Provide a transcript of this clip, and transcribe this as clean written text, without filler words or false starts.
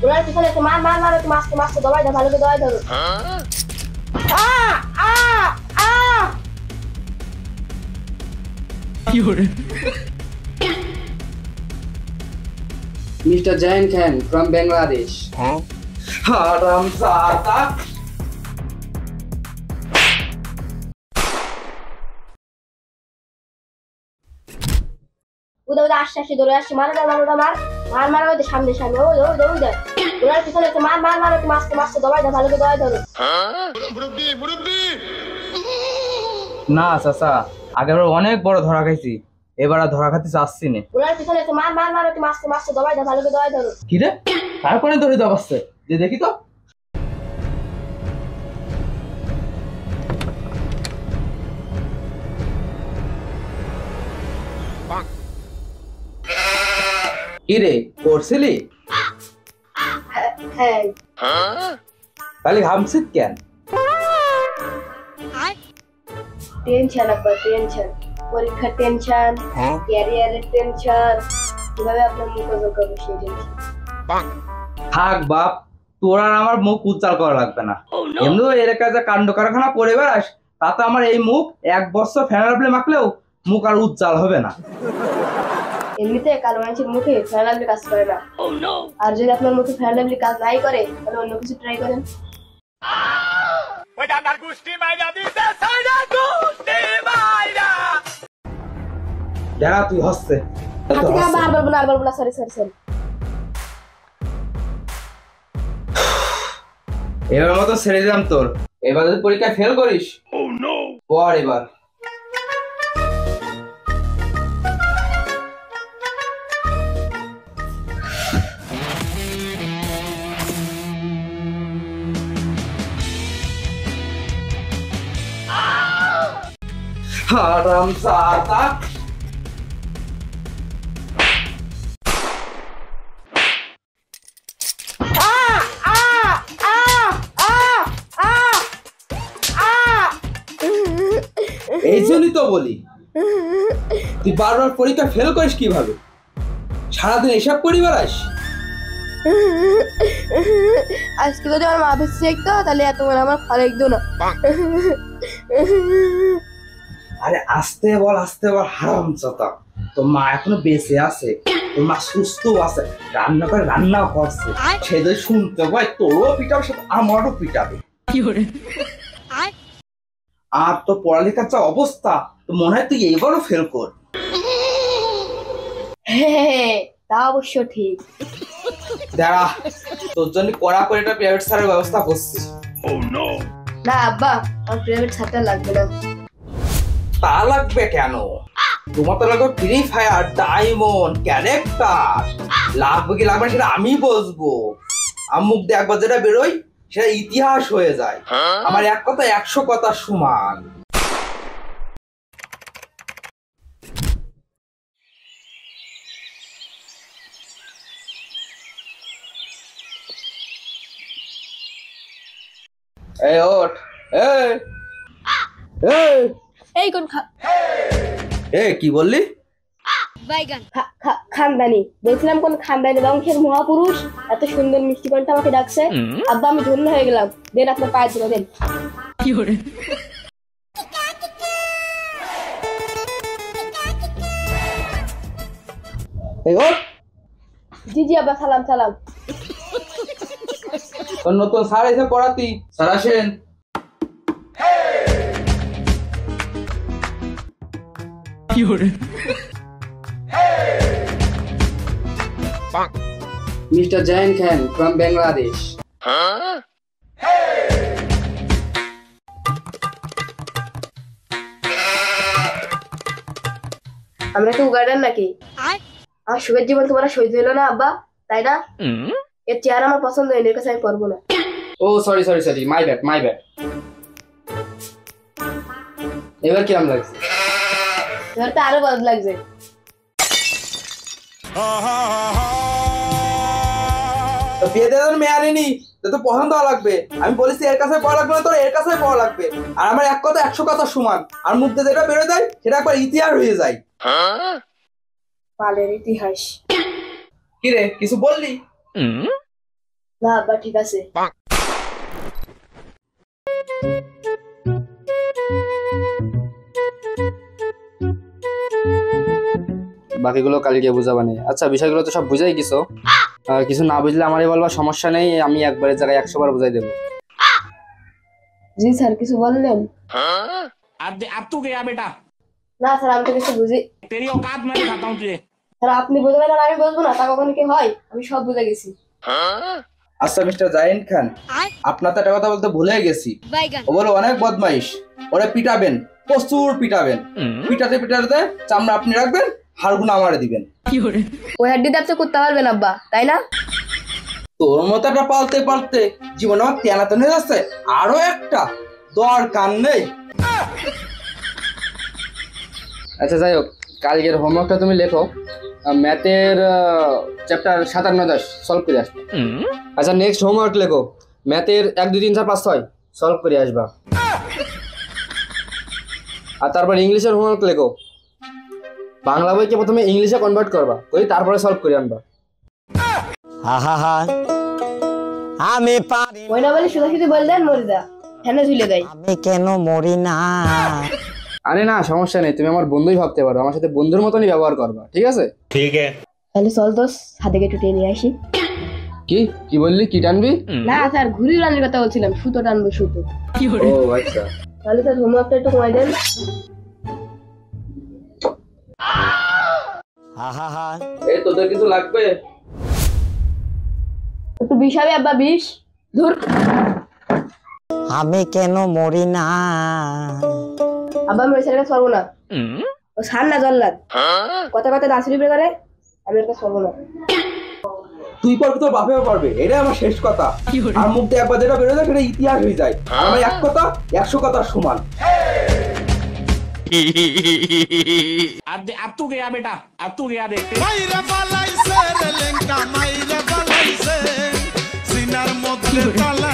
ওনার পিছনে এসে মার মার মার, একটু মারতে মারতে দবাই দাও, ভালো করে দবাই ধরো। Mr. Jain Khan from Bangladesh. হারামজাদা। উদা উদা আস্তে আস্তে দৌড়ে আসছে, মারো মার মার মার মার, ওই সামনে সামনে, ওই ওই ওই ওই ওনার পিছনে এসে মার মার মার, একটু মারতে মারতে দবাই দাও, ভালো করে দবাই ধরো। না চাচা, আগেবার অনেক বড় ধরা খাইছি, এবার আর ধরা খাইতে চাচ্ছি না। ওনার পিছনে এসে মার মার মার, একটু মারতে মারতে দবাই দাও, ভালো করে দবাই ধরো। কি রে, তারপরে ধরে দেওয়া আসছে যে দেখি তো। কি রে করছিলি? হ্যাঁ। তাহলে ঘামছিস কেন? টেনশন আপনার, টেনশন, পরীক্ষার টেনশন, ক্যারিয়ারের টেনশন, কিভাবে আপনার মুখ উজ্জ্বল করবো সেই টেনশন। থাক বাপ, তোর আর আমার মুখ উজ্জ্বল করা লাগবে না। এমনি এলাকায় যা কাণ্ড কারখানা করে বেড়াস, তাতে আমার এই মুখ 1 বছর ফেনারপ্লে মাখলেও মুখ আর উজ্জ্বল হবে না। এমনিতে কালো মানুষের মুখে ফেনালাভলি কাজ করে না, আর যদি আপনার মুখে ফেনালাভলি কাজ নাই করে তাহলে অন্য কিছু ট্রাই করেন। যারা তুই হচ্ছে আর বলবো না, আর বলবো না, সরি সরি সরি। এবার মতো ছেড়ে দিলাম তোর। এবার যদি পরীক্ষায় ফেল করিস, পর এবার। হারামজাদা। এই জন্যই তো বলি, তুই বারবার পরীক্ষা ফেল করিস কিভাবে? সারাদিন এসব করি বেড়াস। আজকে যদি আমার মা বেঁচে থাকতো তাহলে এত বড় আমার ফল একদম না। আরে আস্তে বল, আস্তে বল, হারামজাদা। তোর মা এখনো বেঁচে আছে, তোর মা সুস্থ আছে, রান্না করে রান্নাও করছে। সে যদি শুনতে পায় তোরও পিটাবে, সাথে আমারও পিটাবে। আর তোর পড়ালেখার যা অবস্থা, তো মনে হয় তুই এইবারও ফেল কর। তা অবশ্য ঠিক। দাঁড়া, তোর জন্য কড়া করে একটা প্রাইভেট স্যারের ব্যবস্থা করছি। না আব্বা, আমার প্রাইভেট ছাড়টা লাগবে না। তা লাগবে কেন? তোমার তো লাগবে ফ্রি ফায়ার, ডায়মন্ড, ক্যারেক্টার। লাগবে কি লাগবে না সেটা আমি বসবো। আমার মুখ দিয়ে একবার যেটা বেরোয় সেটা ইতিহাস হয়ে যায়। আমার এক কথা 100 কথা সমান। এই ওঠ, এই এই এই কোন এই কি বললি? খানদানি বলছিলাম, কোন খানদানি বংশের মহাপুরুষ এত সুন্দর মিষ্টি কণ্ঠে আমাকে ডাকছে। আব্বা আমি ধন্য হয়ে গেলাম, দেন আপনার পায়ের ধরে দেন। এই ওঠ। জি জি আব্বা, সালাম সালাম। তোর নতুন স্যার এসে পড়াতি, স্যার আসেন। Mr. Jain Khan from Bangladesh. আমরা কি উগান্ডার নাকি? আমার সুখের জীবন তোমার সহ্য হলো না আব্বা, তাই না? এর চেহারা আমার পছন্দ হয়নি, এর কাছে আমি পড়বো না। Oh sorry sorry sorry, my bad my bad. এবার কিরম লাগছে? এবার তো আরো বদ লাগছে। তো বিয়ে দেওয়ার মেয়ে আনিনি, তো পছন্দ হওয়া লাগবে। আমি বলেছি এর কাছে পড়া লাগবে না, তোর এর কাছে পড়া লাগবে। আর আমার এক কথা 100 কথা সমান। আর মুখ দিয়ে যেটা বেরোয় যায় সেটা একবার ইতিহাস হয়ে যায়। পালের ইতিহাস। কি রে, কিছু বললি? না আব্বা ঠিক আছে। বাকিগুলো কালকে বুঝাবানি। আচ্ছা বিষয়গুলো তো সব বুঝাই গেছো, কিছু না বুঝলে আমারই বলবা, সমস্যা নেই, আমি একবারের জায়গায় 100 বার বুঝাই দেবো। জি স্যার কিছু বললেন? अब तू गया बेटा, না স্যার আমি তো কিছু বুঝি। तेरी औकात मैं दिखाता हूँ तुझे। স্যার আপনি বুঝবেন আর আমি বুঝবো না, তা কখনো কি হয়? আমি সব বুঝে গেছি। আচ্ছা মিস্টার জাহিন খান, আপনার তো একটা কথা বলতে ভুলে গেছি। ও বলে অনেক বদমাইশ, ওরে পিটাবেন, প্রচুর পিটাবেন। পিটাতে পিটাতে চামড়া আপনি রাখবেন, হাড়গুলো আমারে দিবেন। ওই হাড্ডি দাঁত করতে পারবেন আব্বা, তাই না? তোর মতো একটা পালতে পালতে জীবন আমার তেনাতে হয়ে যাচ্ছে, আরো একটা দরকার নেই। আচ্ছা যাই হোক, কালকের হোমওয়ার্কটা তুমি লেখো, ম্যাথের চ্যাপ্টার 7, 8, 9, 10 সলভ করে আসবে। আচ্ছা নেক্সট হোমওয়ার্ক লেখো, ম্যাথের 1, 2, 3, 4, 5, 6 সলভ করে আসবা। আর তারপর ইংলিশের হোমওয়ার্ক লেখো, বাংলা বইকে প্রথমে ইংলিশে কনভার্ট করবা, করে তারপরে সলভ করে আনবা। আমি পারি ওই না বলে শুধু শুধু বলে দেন মরে যা, ফ্যানে ঝুলে দেয়। আমি কেন মরি না। আরে না সমস্যা নেই, তুমি আমার বন্ধুই ভাবতে পারো, আমার সাথে বন্ধুর মতনই ব্যবহার করবা, ঠিক আছে? তাহলে চল দোষ হাতে একটু টেনে আসি। কি বললি, কি টানবি? না স্যার ঘুড়ি উড়ানোর কথা বলছিলাম, সুতো টানবো সুতো। ও আচ্ছা, তাহলে স্যার হোমওয়ার্কটা একটু কমাই দেন। এই তোদের কিছু লাগবে? একটু বিষ হবে আব্বা, বিষ। ধুর আমি কেন মরি না। আব্বা আমি ওই স্যারের কাছে পারবো না, ও সার না জল্লাদ, কথা কথা দাঁড়ি বের করে, আমি ওর কাছে পারবো না। তুই পারবি, তোর বাপেও পারবে, এটাই আমার শেষ কথা। আর মুখ দিয়ে একবার যেটা বেরোয় যায় সেটা ইতিহাস হয়ে যায়। আর আমার এক কথা 100 কথার সমান। अब तू गया बेटा, अब तू गया देखते। মাইরা পালাইছে রে লেঙ্কা মাইরা পালাইছে সিনার মধ্যে তালা